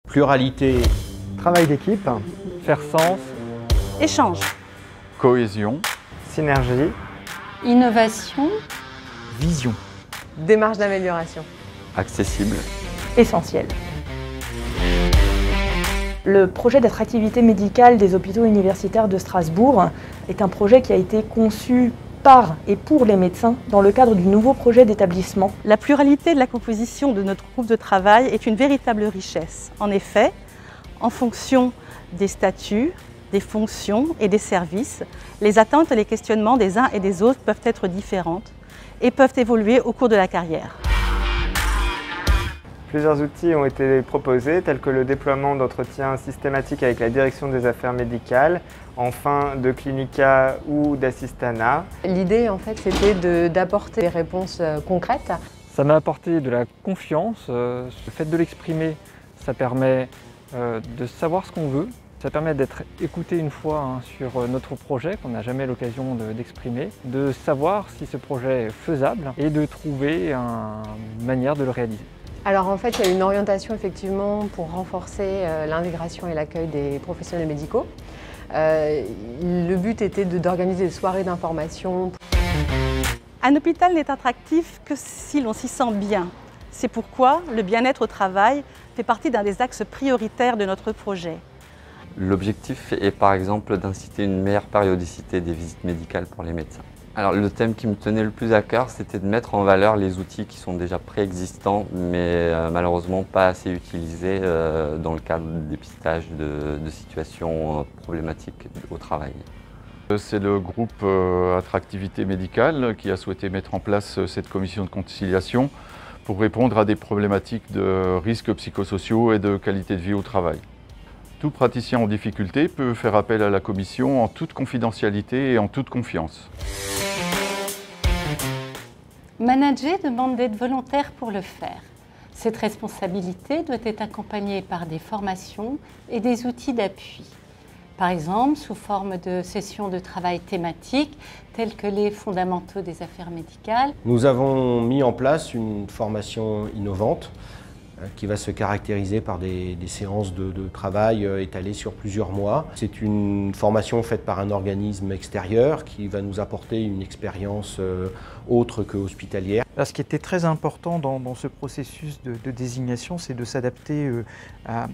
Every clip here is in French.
Pluralité. Travail d'équipe. Faire sens. Échange. Cohésion. Synergie. Innovation. Vision. Démarche d'amélioration. Accessible. Essentiel. Le projet d'attractivité médicale des hôpitaux universitaires de Strasbourg est un projet qui a été conçu par et pour les médecins dans le cadre du nouveau projet d'établissement. La pluralité de la composition de notre groupe de travail est une véritable richesse. En effet, en fonction des statuts, des fonctions et des services, les attentes et les questionnements des uns et des autres peuvent être différentes et peuvent évoluer au cours de la carrière. Plusieurs outils ont été proposés, tels que le déploiement d'entretiens systématiques avec la direction des affaires médicales, enfin de clinica ou d'assistanat. L'idée, en fait, c'était d'apporter des réponses concrètes. Ça m'a apporté de la confiance. Le fait de l'exprimer, ça permet de savoir ce qu'on veut. Ça permet d'être écouté une fois sur notre projet qu'on n'a jamais l'occasion d'exprimer, de savoir si ce projet est faisable et de trouver une manière de le réaliser. Alors en fait, il y a une orientation effectivement pour renforcer l'intégration et l'accueil des professionnels médicaux. Le but était d'organiser des soirées d'information. Un hôpital n'est attractif que si l'on s'y sent bien. C'est pourquoi le bien-être au travail fait partie d'un des axes prioritaires de notre projet. L'objectif est par exemple d'inciter une meilleure périodicité des visites médicales pour les médecins. Alors le thème qui me tenait le plus à cœur, c'était de mettre en valeur les outils qui sont déjà préexistants, mais malheureusement pas assez utilisés dans le cadre du dépistage de situations problématiques au travail. C'est le groupe Attractivité médicale qui a souhaité mettre en place cette commission de conciliation pour répondre à des problématiques de risques psychosociaux et de qualité de vie au travail. Tout praticien en difficulté peut faire appel à la commission en toute confidentialité et en toute confiance. Manager demande d'être volontaire pour le faire. Cette responsabilité doit être accompagnée par des formations et des outils d'appui. Par exemple, sous forme de sessions de travail thématiques, telles que les fondamentaux des affaires médicales. Nous avons mis en place une formation innovante qui va se caractériser par des séances de travail étalées sur plusieurs mois. C'est une formation faite par un organisme extérieur qui va nous apporter une expérience autre que hospitalière. Ce qui était très important dans ce processus de désignation, c'est de s'adapter à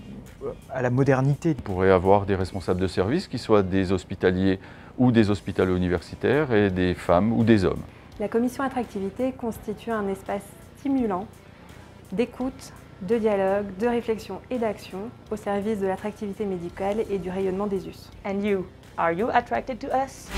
la modernité. On pourrait avoir des responsables de service qui soient des hospitaliers ou des hospitalo-universitaires et des femmes ou des hommes. La commission attractivité constitue un espace stimulant d'écoute, de dialogue, de réflexion et d'action au service de l'attractivité médicale et du rayonnement des US. And you, are you attracted to us?